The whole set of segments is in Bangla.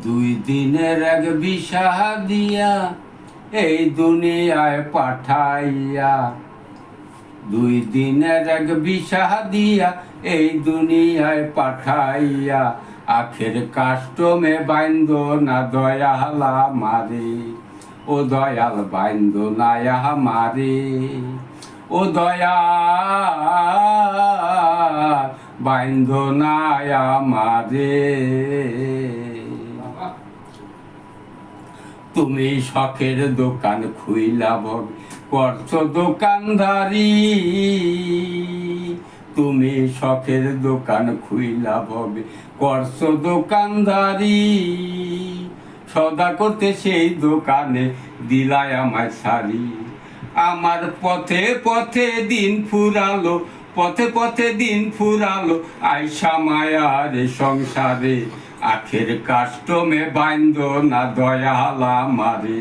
দুই দিনের এক বিষা দিয়া এই দুনিয়ায় পাঠাইয়া, দুই দিনের এক বিষা দিয়া এই দুনিয়ায় পাঠাইয়া, আখের কাষ্টমে বাইন্দ না দয়াল আমারে, ও দয়াল বাইন্দ না আমারে, ও দয়াল বাইন্দ না আমারে। তুমি শখের দোকান খুইলা ভোগ করছো দোকানদারি, তুমি শখের দোকান খুইলা ভবে করছো দোকানদারি, সদা করতে সেই দোকানে দিলাই আমায় সারি। আমার পথে পথে দিন ফুরালো, পথে পথে দিন ফুরালো, আইসা মায়ার সংসারে, আখের কাষ্টমে বাইন্দ না দয়াল আমারে,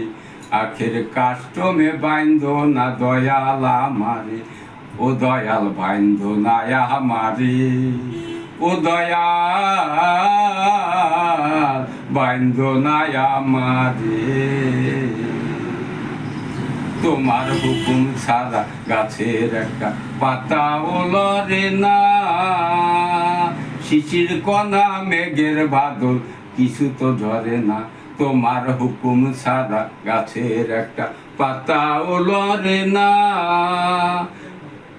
আখের কাষ্টমে বাইন্দ না দয়াল আমারে, ও দয়াল বাইন্দ না আমারে, ও দয়াল বাইন্দ না আমারে। তোমার হুকুম ছাড়া গাছের একটা পাতাও লড়ে না, শিশির কণা মেঘের বাদল কিছু তো ঝরে না। তোমার হুকুম ছাড়া গাছের একটা পাতাও লড়ে না,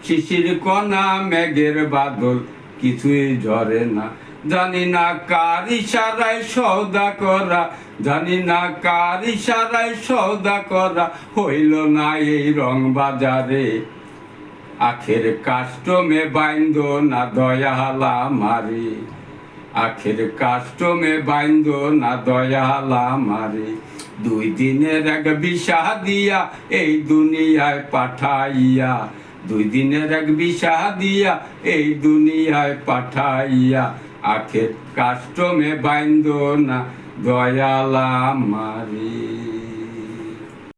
শিশির কণা মেঘের বাদল কিছুই ঝরে না। জানি না কার ইশারায় সওদা করা, জানি না কার ইশারায় সওদা করা, হইল না এই রং বাজারে, আখের কাষ্টমে বাইন্দ না দয়াল আমারে, আখের কাষ্টমে বাইন্দ না দয়াল আমারে। দুই দিনের এক বিষা দিয়া এই দুনিয়ায় পাঠাইয়া, দুই দিনের এক বিষা দিয়া এই দুনিয়ায় পাঠাইয়া, আখের কাষ্টমে বাইন্দ না দয়াল আমারে।